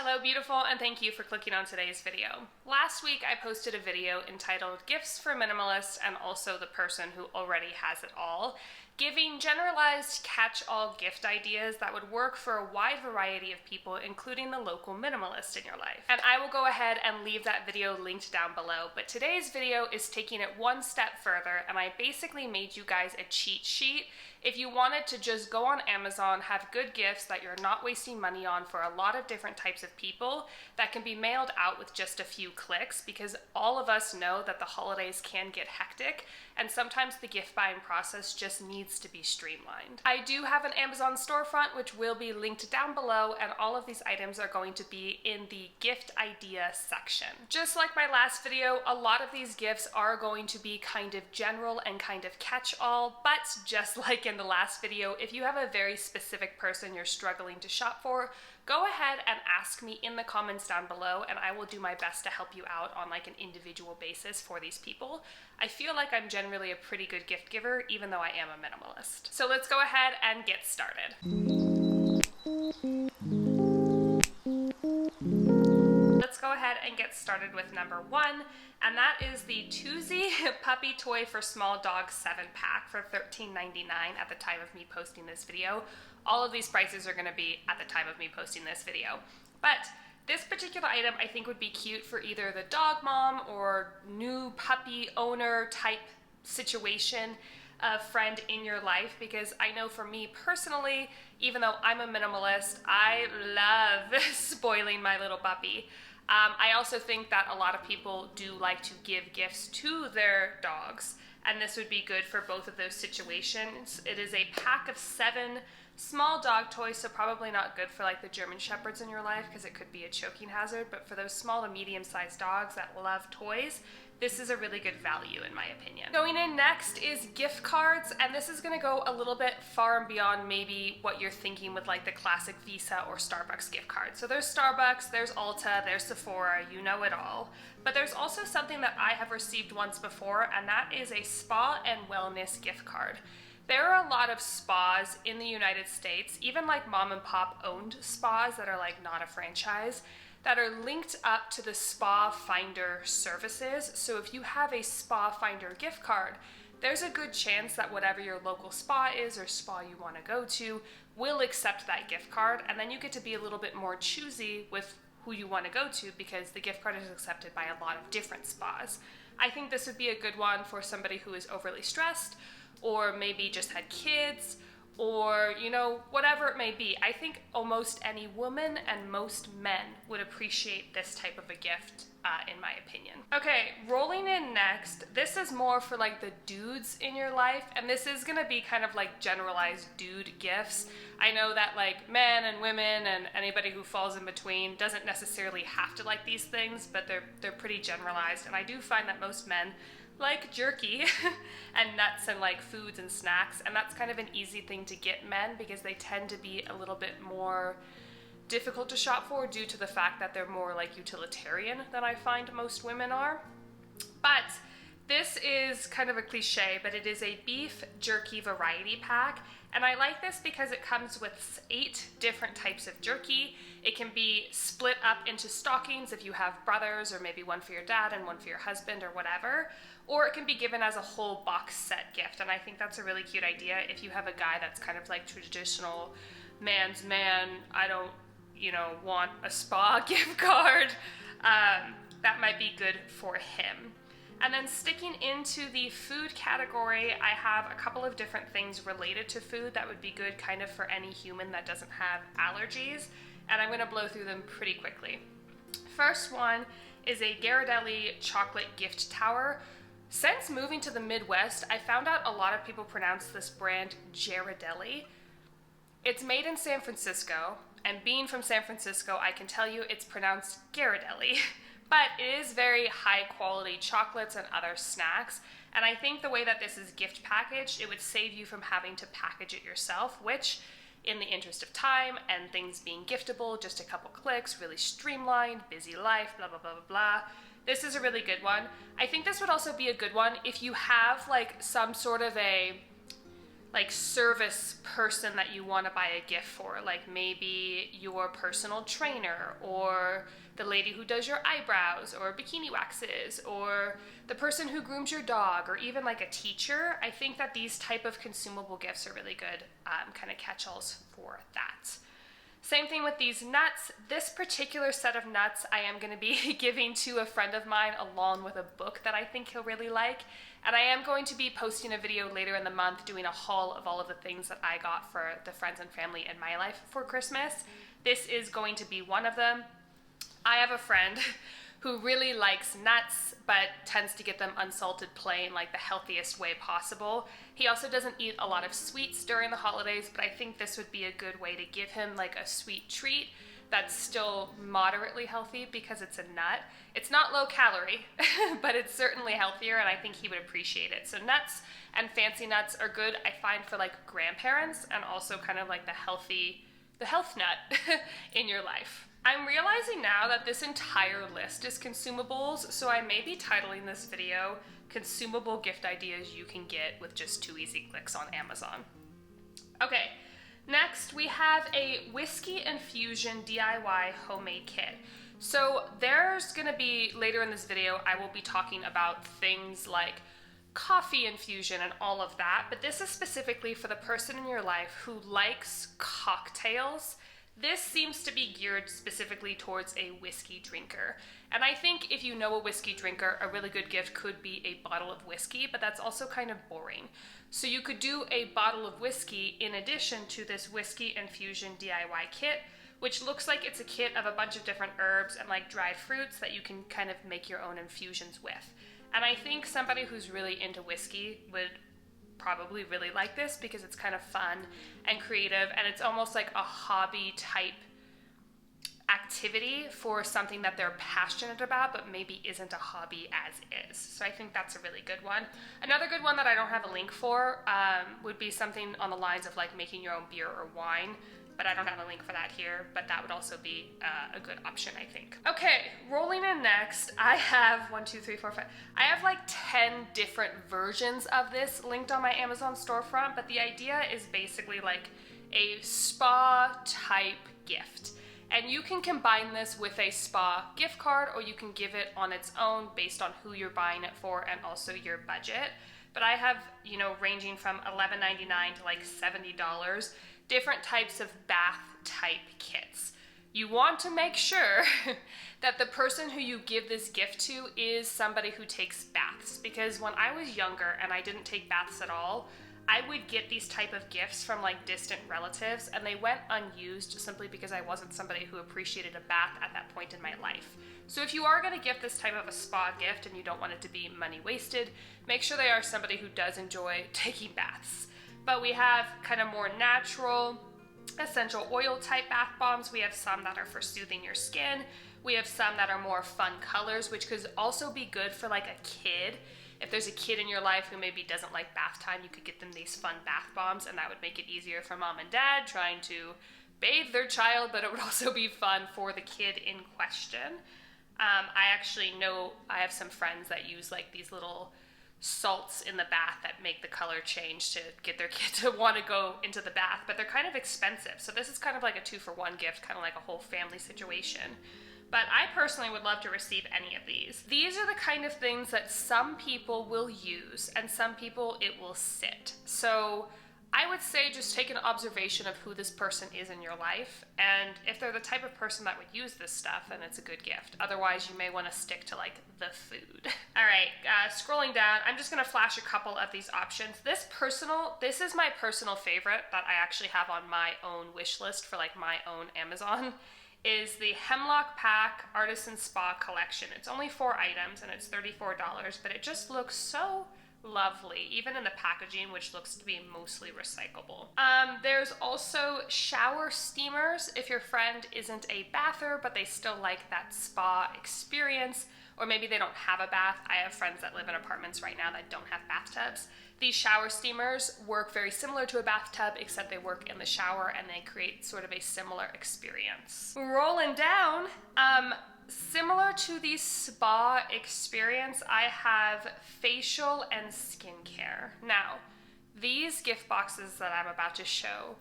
Hello beautiful, and thank you for clicking on today's video. Last week I posted a video entitled Gifts for Minimalists and also the person who already has it all, giving generalized catch-all gift ideas that would work for a wide variety of people, including the local minimalist in your life. And I will go ahead and leave that video linked down below, but today's video is taking it one step further, and I basically made you guys a cheat sheet if you wanted to just go on Amazon, have good gifts that you're not wasting money on for a lot of different types of people that can be mailed out with just a few clicks, because all of us know that the holidays can get hectic and sometimes the gift buying process just needs to be streamlined. I do have an Amazon storefront which will be linked down below, and all of these items are going to be in the gift idea section. Just like my last video, a lot of these gifts are going to be kind of general and kind of catch-all, but just like in the last video, if you have a very specific person you're struggling to shop for, go ahead and ask me in the comments down below and I will do my best to help you out on like an individual basis for these people. I feel like I'm generally a pretty good gift giver even though I am a minimalist. So let's go ahead and get started. Let's go ahead and get started with number one, and that is the Toozy Puppy Toy for Small Dog 7-pack for $13.99 at the time of me posting this video. All of these prices are going to be at the time of me posting this video. But this particular item I think would be cute for either the dog mom or new puppy owner type situation, a friend in your life, because I know for me personally, even though I'm a minimalist, I love spoiling my little puppy. I also think that a lot of people do like to give gifts to their dogs, and this would be good for both of those situations. It is a pack of 7 small dog toys, so probably not good for like the German Shepherds in your life because it could be a choking hazard, but for those small to medium-sized dogs that love toys, this is a really good value in my opinion. Going in next is gift cards, and this is gonna go a little bit far and beyond maybe what you're thinking with like the classic Visa or Starbucks gift card. So there's Starbucks, there's Ulta, there's Sephora, you know it all. But there's also something that I have received once before, and that is a spa and wellness gift card. There are a lot of spas in the United States, even like mom and pop owned spas that are like not a franchise, that are linked up to the Spa Finder services. So if you have a Spa Finder gift card, there's a good chance that whatever your local spa is or spa you want to go to will accept that gift card, and then you get to be a little bit more choosy with who you want to go to because the gift card is accepted by a lot of different spas. I think this would be a good one for somebody who is overly stressed or maybe just had kids, or, you know, whatever it may be. I think almost any woman and most men would appreciate this type of a gift, in my opinion. Okay, rolling in next, this is more for like the dudes in your life, and this is gonna be kind of like generalized dude gifts. I know that like men and women and anybody who falls in between doesn't necessarily have to like these things, but they're pretty generalized, and I do find that most men like jerky and nuts and like foods and snacks, and that's kind of an easy thing to get men because they tend to be a little bit more difficult to shop for due to the fact that they're more like utilitarian than I find most women are. But this is kind of a cliche, but it is a beef jerky variety pack, and I like this because it comes with 8 different types of jerky. It can be split up into stockings if you have brothers, or maybe one for your dad and one for your husband or whatever, or it can be given as a whole box set gift, and I think that's a really cute idea if you have a guy that's kind of like traditional man's man, I don't, you know, want a spa gift card. That might be good for him. And then sticking into the food category, I have a couple of different things related to food that would be good kind of for any human that doesn't have allergies, and I'm gonna blow through them pretty quickly. First one is a Ghirardelli chocolate gift tower. Since moving to the Midwest, I found out a lot of people pronounce this brand Ghirardelli. It's made in San Francisco, and being from San Francisco, I can tell you it's pronounced Ghirardelli. But it is very high quality chocolates and other snacks, and I think the way that this is gift packaged, it would save you from having to package it yourself, which in the interest of time and things being giftable, just a couple clicks, really streamlined, busy life, blah, blah, blah, blah, blah. This is a really good one. I think this would also be a good one if you have like some sort of a like service person that you want to buy a gift for, like maybe your personal trainer or the lady who does your eyebrows or bikini waxes or the person who grooms your dog or even like a teacher. I think that these type of consumable gifts are really good kind of catch-alls for that. Same thing with these nuts. This particular set of nuts I am going to be giving to a friend of mine along with a book that I think he'll really like. And I am going to be posting a video later in the month doing a haul of all of the things that I got for the friends and family in my life for Christmas. This is going to be one of them. I have a friend who really likes nuts, but tends to get them unsalted plain, like the healthiest way possible. He also doesn't eat a lot of sweets during the holidays, but I think this would be a good way to give him like a sweet treat that's still moderately healthy because it's a nut. It's not low calorie, but it's certainly healthier, and I think he would appreciate it. So nuts and fancy nuts are good, I find, for like grandparents and also kind of like the health nut in your life. I'm realizing now that this entire list is consumables, so I may be titling this video Consumable Gift Ideas You Can Get with Just 2 Easy Clicks on Amazon. Okay, next we have a whiskey infusion DIY homemade kit. So there's gonna be, later in this video, I will be talking about things like coffee infusion and all of that, but this is specifically for the person in your life who likes cocktails. This seems to be geared specifically towards a whiskey drinker. And I think if you know a whiskey drinker, a really good gift could be a bottle of whiskey, but that's also kind of boring. So you could do a bottle of whiskey in addition to this whiskey infusion DIY kit, which looks like it's a kit of a bunch of different herbs and like dried fruits that you can kind of make your own infusions with. And I think somebody who's really into whiskey would probably really like this because it's kind of fun and creative, and it's almost like a hobby type activity for something that they're passionate about but maybe isn't a hobby as is. So I think that's a really good one. Another good one that I don't have a link for would be something on the lines of like making your own beer or wine, but I don't have a link for that here, but that would also be a good option, I think. Okay, rolling in next, I have I have like 10 different versions of this linked on my Amazon storefront, but the idea is basically like a spa type gift. And you can combine this with a spa gift card, or you can give it on its own based on who you're buying it for and also your budget. But I have, you know, ranging from $11.99 to like $70, different types of bath type kits. You want to make sure that the person who you give this gift to is somebody who takes baths, because when I was younger and I didn't take baths at all, I would get these type of gifts from like distant relatives, and they went unused simply because I wasn't somebody who appreciated a bath at that point in my life. So if you are going to gift this type of a spa gift and you don't want it to be money wasted, make sure they are somebody who does enjoy taking baths. But we have kind of more natural, essential oil type bath bombs. We have some that are for soothing your skin. We have some that are more fun colors, which could also be good for like a kid. If there's a kid in your life who maybe doesn't like bath time, you could get them these fun bath bombs, and that would make it easier for mom and dad trying to bathe their child, but it would also be fun for the kid in question. I actually know I have some friends that use like these little salts in the bath that make the color change to get their kid to want to go into the bath, but they're kind of expensive. So this is kind of like a 2-for-1 gift, kind of like a whole family situation. But I personally would love to receive any of these. These are the kind of things that some people will use and some people it will sit. So I would say just take an observation of who this person is in your life, and if they're the type of person that would use this stuff, then it's a good gift. Otherwise, you may want to stick to like the food. All right, scrolling down, I'm just gonna flash a couple of these options. This is my personal favorite that I actually have on my own wish list for like my own Amazon, is the Hemlock Pack Artisan Spa Collection. It's only 4 items and it's $34, but it just looks so lovely, even in the packaging, which looks to be mostly recyclable. There's also shower steamers if your friend isn't a bather, but they still like that spa experience, or maybe they don't have a bath. I have friends that live in apartments right now that don't have bathtubs. These shower steamers work very similar to a bathtub, except they work in the shower and they create sort of a similar experience. Rolling down, similar to the spa experience, I have facial and skincare. Now, these gift boxes that I'm about to show,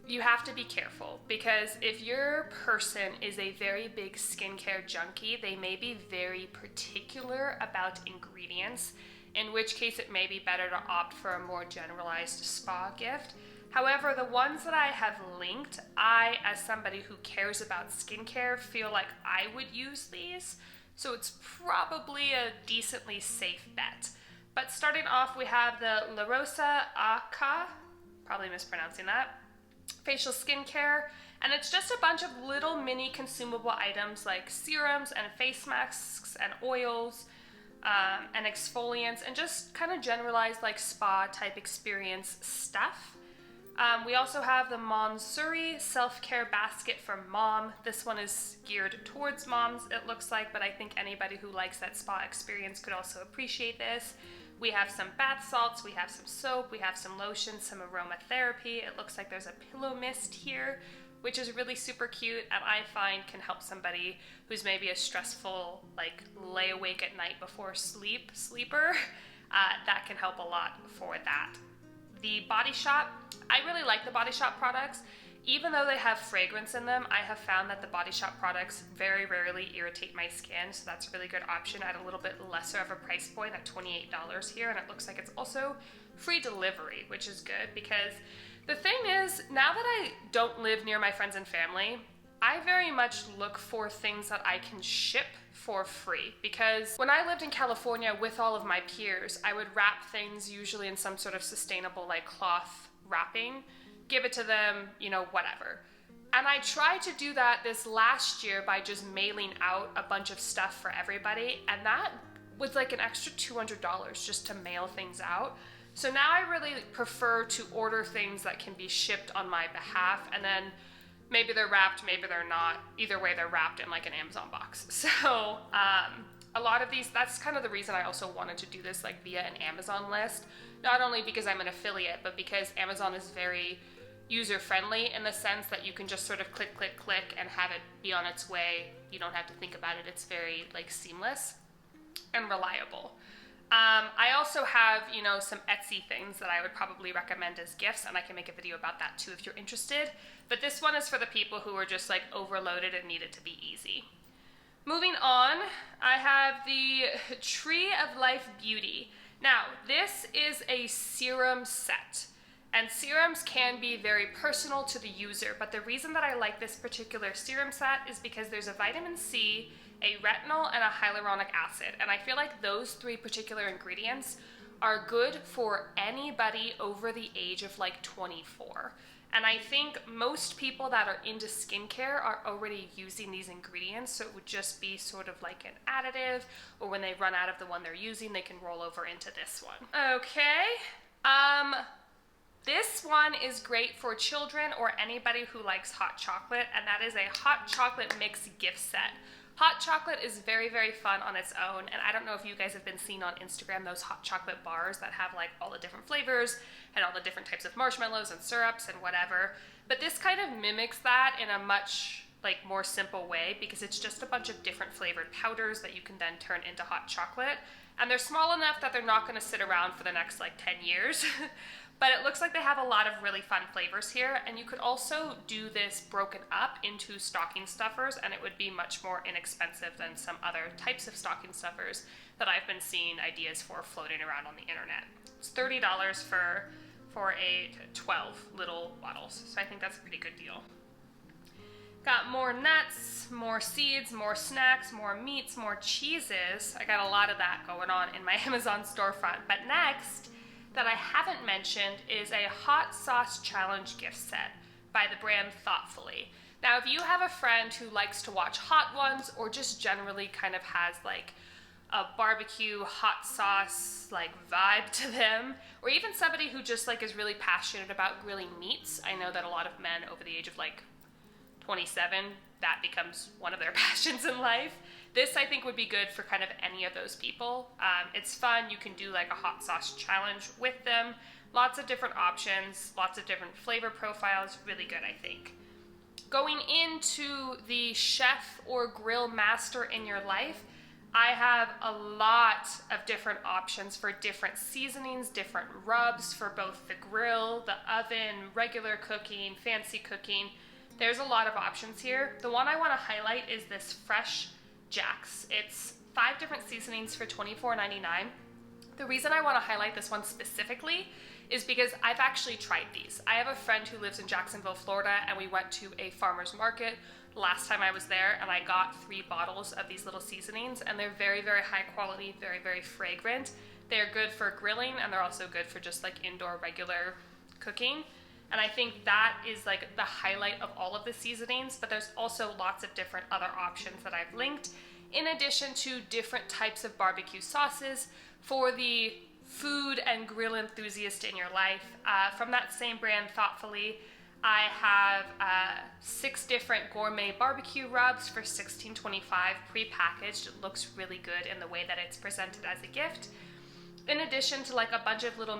you have to be careful, because if your person is a very big skincare junkie, they may be very particular about ingredients, in which case it may be better to opt for a more generalized spa gift. However, the ones that I have linked, I, as somebody who cares about skincare, feel like I would use these, so it's probably a decently safe bet. But starting off, we have the La Rosa Aca, probably mispronouncing that, facial skincare, and it's just a bunch of little mini consumable items like serums and face masks and oils and exfoliants, and just kind of generalized like spa type experience stuff. We also have the Montsuri self-care basket for mom. This one is geared towards moms, it looks like, but I think anybody who likes that spa experience could also appreciate this. We have some bath salts, we have some soap, we have some lotion, some aromatherapy. It looks like there's a pillow mist here, which is really super cute, and I find can help somebody who's maybe a stressful, like lay awake at night before sleeper. That can help a lot for that. The Body Shop, I really like the Body Shop products. Even though they have fragrance in them, I have found that the Body Shop products very rarely irritate my skin, so that's a really good option at a little bit lesser of a price point at $28 here, and it looks like it's also free delivery, which is good, because the thing is, now that I don't live near my friends and family, I very much look for things that I can ship for free, because when I lived in California with all of my peers, I would wrap things usually in some sort of sustainable like cloth wrapping, give it to them, you know, whatever. And I tried to do that this last year by just mailing out a bunch of stuff for everybody, and that was like an extra $200 just to mail things out. So now I really prefer to order things that can be shipped on my behalf, and then maybe they're wrapped, maybe they're not. Either way, they're wrapped in like an Amazon box. So a lot of these, that's kind of the reason I also wanted to do this like via an Amazon list. Not only because I'm an affiliate, but because Amazon is very user-friendly in the sense that you can just sort of click, click, click and have it be on its way. You don't have to think about it. It's very like seamless and reliable. I also have, you know, some Etsy things that I would probably recommend as gifts, and I can make a video about that too if you're interested. But this one is for the people who are just like overloaded and need it to be easy. Moving on, I have the Tree of Life Beauty. Now, this is a serum set, and serums can be very personal to the user, but the reason that I like this particular serum set is because there's a vitamin C, a retinol, and a hyaluronic acid, and I feel like those three particular ingredients are good for anybody over the age of like 24. And I think most people that are into skincare are already using these ingredients, so it would just be sort of like an additive, or when they run out of the one they're using, they can roll over into this one. Okay, this one is great for children or anybody who likes hot chocolate, and that is a hot chocolate mix gift set. Hot chocolate is very, very fun on its own, and I don't know if you guys have been seeing on Instagram those hot chocolate bars that have like all the different flavors and all the different types of marshmallows and syrups and whatever, but this kind of mimics that in a much like more simple way, because it's just a bunch of different flavored powders that you can then turn into hot chocolate, and they're small enough that they're not going to sit around for the next like 10 years. But it looks like they have a lot of really fun flavors here, and you could also do this broken up into stocking stuffers, and it would be much more inexpensive than some other types of stocking stuffers that I've been seeing ideas for floating around on the internet. It's $30 for a 12 little bottles, so I think that's a pretty good deal. Got more nuts, more seeds, more snacks, more meats, more cheeses. I got a lot of that going on in my Amazon storefront. But next, that I haven't mentioned, is a hot sauce challenge gift set by the brand Thoughtfully. Now, if you have a friend who likes to watch Hot Ones, or just generally kind of has like a barbecue hot sauce like vibe to them, or even somebody who just like is really passionate about grilling meats, I know that a lot of men over the age of like 27, that becomes one of their passions in life. This, I think, would be good for kind of any of those people. It's fun. You can do like a hot sauce challenge with them. Lots of different options, lots of different flavor profiles. Really good, I think. Going into the chef or grill master in your life, I have a lot of different options for different seasonings, different rubs for both the grill, the oven, regular cooking, fancy cooking. There's a lot of options here. The one I want to highlight is this Fresh Jack's. It's 5 different seasonings for $24.99. The reason I want to highlight this one specifically is because I've actually tried these. I have a friend who lives in Jacksonville, Florida, and we went to a farmer's market last time I was there, and I got 3 bottles of these little seasonings, and they're very, very high quality, very, very fragrant. They're good for grilling, and they're also good for just like indoor regular cooking. And I think that is like the highlight of all of the seasonings, but there's also lots of different other options that I've linked, in addition to different types of barbecue sauces for the food and grill enthusiast in your life. From that same brand, Thoughtfully, I have 6 different gourmet barbecue rubs for $16.25 pre-packaged. It looks really good in the way that it's presented as a gift. In addition to like a bunch of little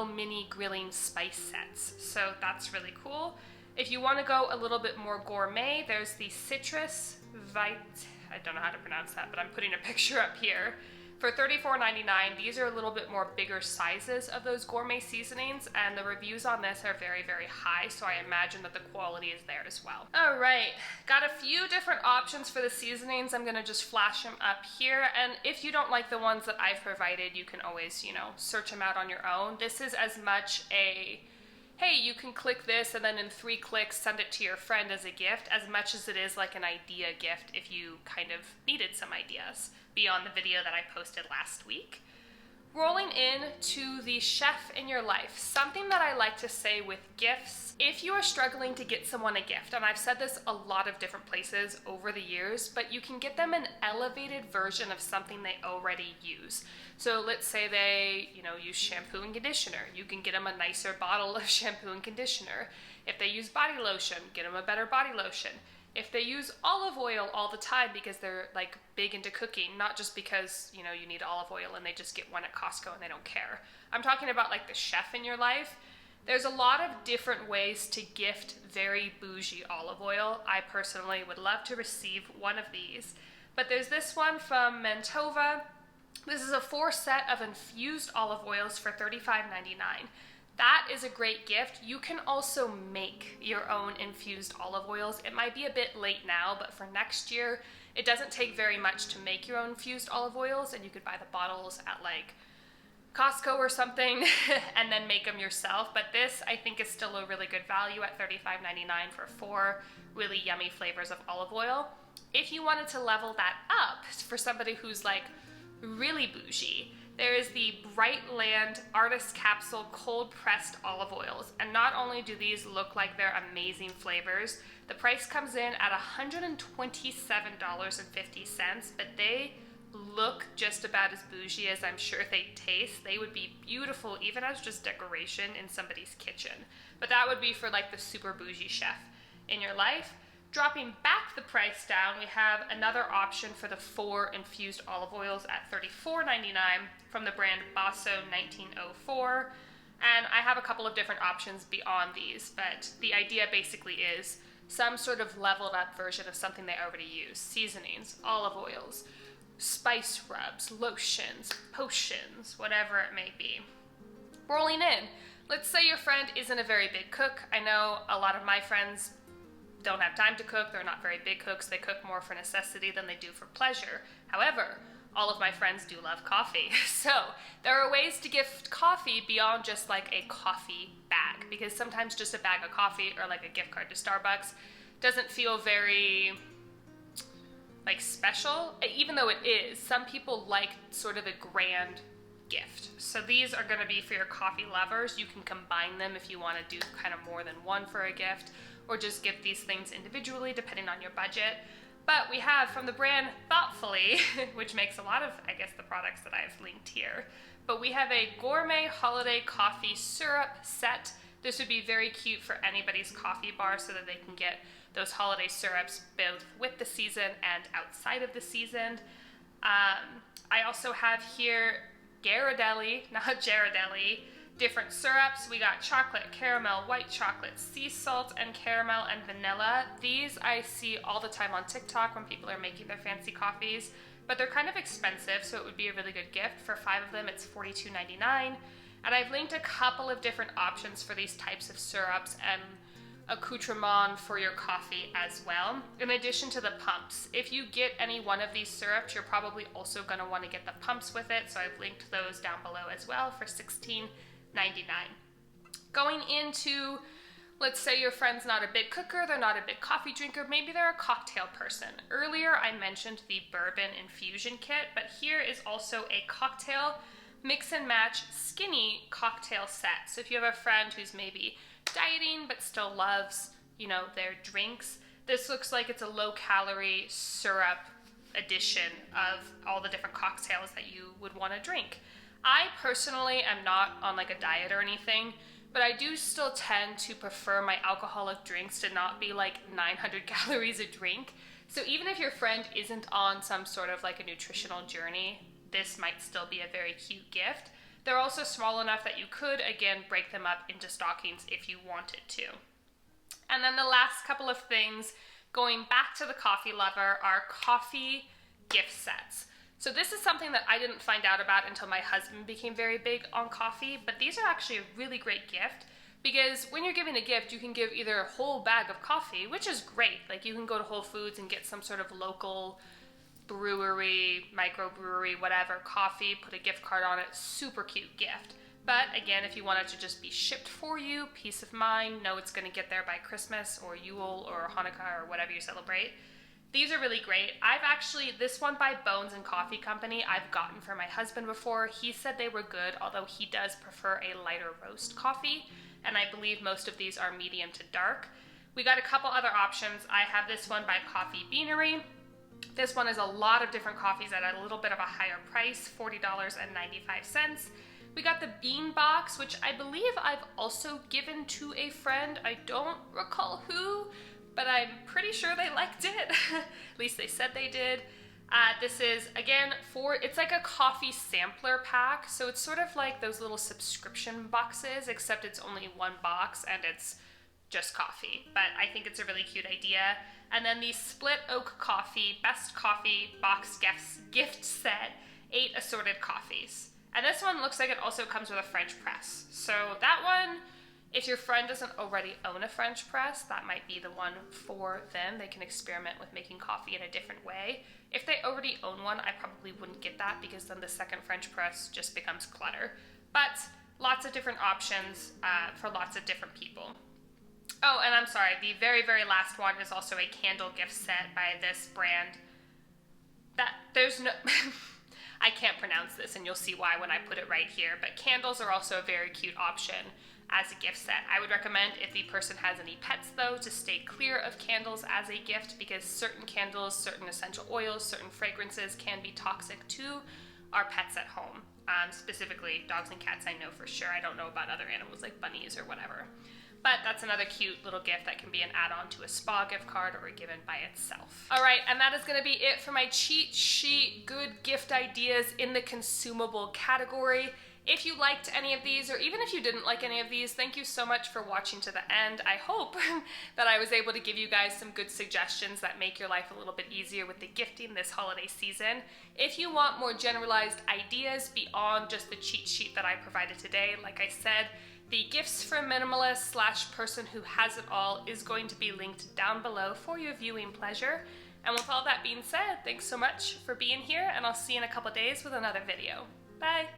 mini grilling spice sets. So that's really cool. If you want to go a little bit more gourmet, there's the Citrus I don't know how to pronounce that, but I'm putting a picture up here. For $34.99, these are a little bit more bigger sizes of those gourmet seasonings, and the reviews on this are very, very high, so I imagine that the quality is there as well. All right, got a few different options for the seasonings. I'm gonna just flash them up here, and if you don't like the ones that I've provided, you can always, search them out on your own. This is as much a, hey, you can click this and then in 3 clicks send it to your friend as a gift, as much as it is like an idea gift if you kind of needed some ideas beyond the video that I posted last week. Rolling in to the chef in your life. Something that I like to say with gifts, if you are struggling to get someone a gift, and I've said this a lot of different places over the years, but you can get them an elevated version of something they already use. So let's say they, use shampoo and conditioner. You can get them a nicer bottle of shampoo and conditioner. If they use body lotion, get them a better body lotion. If they use olive oil all the time because they're like big into cooking, not just because, you need olive oil and they just get one at Costco and they don't care. I'm talking about like the chef in your life. There's a lot of different ways to gift very bougie olive oil. I personally would love to receive one of these. But there's this one from Mentova. This is a 4 set of infused olive oils for $35.99. That is a great gift. You can also make your own infused olive oils. It might be a bit late now, but for next year, it doesn't take very much to make your own infused olive oils, and you could buy the bottles at like Costco or something and then make them yourself. But this, I think, is still a really good value at $35.99 for 4 really yummy flavors of olive oil. If you wanted to level that up for somebody who's like really bougie, there is the Brightland Artist Capsule Cold Pressed Olive Oils. And not only do these look like they're amazing flavors, the price comes in at $127.50, but they look just about as bougie as I'm sure they taste. They would be beautiful even as just decoration in somebody's kitchen. But that would be for like the super bougie chef in your life. Dropping back the price down, we have another option for the 4 infused olive oils at $34.99 from the brand Basso 1904. And I have a couple of different options beyond these, but the idea basically is some sort of leveled up version of something they already use. Seasonings, olive oils, spice rubs, lotions, potions, whatever it may be. Rolling in, let's say your friend isn't a very big cook. I know a lot of my friends don't have time to cook. They're not very big cooks. They cook more for necessity than they do for pleasure. However, all of my friends do love coffee. So there are ways to gift coffee beyond just like a coffee bag, because sometimes just a bag of coffee or like a gift card to Starbucks doesn't feel very like special, even though it is. Some people like sort of a grand gift. So these are going to be for your coffee lovers. You can combine them if you want to do kind of more than one for a gift, or just gift these things individually depending on your budget. But we have from the brand Thoughtfully, which makes a lot of, I guess, the products that I've linked here, but we have a gourmet holiday coffee syrup set. This would be very cute for anybody's coffee bar so that they can get those holiday syrups both with the season and outside of the season. I also have here Ghirardelli, not Ghirardelli, different syrups. We got chocolate, caramel, white chocolate, sea salt, and caramel and vanilla. These I see all the time on TikTok when people are making their fancy coffees. but they're kind of expensive, so it would be a really good gift. For 5 of them, it's $42.99. And I've linked a couple of different options for these types of syrups and accoutrement for your coffee as well, in addition to the pumps. If you get any one of these syrups, you're probably also going to want to get the pumps with it, so I've linked those down below as well for $16.99. Going into, let's say your friend's not a big cooker, they're not a big coffee drinker, maybe they're a cocktail person. Earlier I mentioned the bourbon infusion kit, but here is also a cocktail mix and match skinny cocktail set. So if you have a friend who's maybe dieting but still loves, you know, their drinks, this looks like it's a low calorie syrup edition of all the different cocktails that you would want to drink. I personally am not on like a diet or anything, but I do still tend to prefer my alcoholic drinks to not be like 900 calories a drink. So even if your friend isn't on some sort of like a nutritional journey, this might still be a very cute gift. They're also small enough that you could, again, break them up into stockings if you wanted to. And then the last couple of things, going back to the coffee lover, are coffee gift sets. So this is something that I didn't find out about until my husband became very big on coffee, but these are actually a really great gift because when you're giving a gift, you can give either a whole bag of coffee, which is great. Like you can go to Whole Foods and get some sort of local brewery, microbrewery, whatever, coffee, put a gift card on it, super cute gift. But again, if you want it to just be shipped for you, peace of mind, know it's going to get there by Christmas or Yule or Hanukkah or whatever you celebrate, these are really great. I've actually, this one by Bones and Coffee Company, I've gotten for my husband before. He said they were good, although he does prefer a lighter roast coffee, and I believe most of these are medium to dark. We got a couple other options. I have this one by Coffee Beanery. This one is a lot of different coffees at a little bit of a higher price, $40.95. We got the bean box, which I believe I've also given to a friend. I don't recall who, but I'm pretty sure they liked it. At least they said they did. This is, again, it's like a coffee sampler pack. So it's sort of like those little subscription boxes, except it's only one box and it's just coffee. But I think it's a really cute idea. And then the Split Oak Coffee Best Coffee Box Gift Set, 8 assorted coffees. And this one looks like it also comes with a French press. So that one, if your friend doesn't already own a French press, that might be the one for them. They can experiment with making coffee in a different way. If they already own one, I probably wouldn't get that because then the second French press just becomes clutter. But lots of different options for lots of different people. Oh, and I'm sorry, the very, very last one is also a candle gift set by this brand. I can't pronounce this, and you'll see why when I put it right here, but candles are also a very cute option as a gift set. I would recommend, if the person has any pets though, to stay clear of candles as a gift because certain candles, certain essential oils, certain fragrances can be toxic to our pets at home. Specifically dogs and cats, I know for sure. I don't know about other animals like bunnies or whatever. But that's another cute little gift that can be an add-on to a spa gift card or given by itself. All right, and that is gonna be it for my cheat sheet good gift ideas in the consumable category. If you liked any of these, or even if you didn't like any of these, thank you so much for watching to the end. I hope that I was able to give you guys some good suggestions that make your life a little bit easier with the gifting this holiday season. If you want more generalized ideas beyond just the cheat sheet that I provided today, like I said, the Gifts for Minimalist / person who has it all is going to be linked down below for your viewing pleasure. And with all that being said, thanks so much for being here, and I'll see you in a couple days with another video. Bye!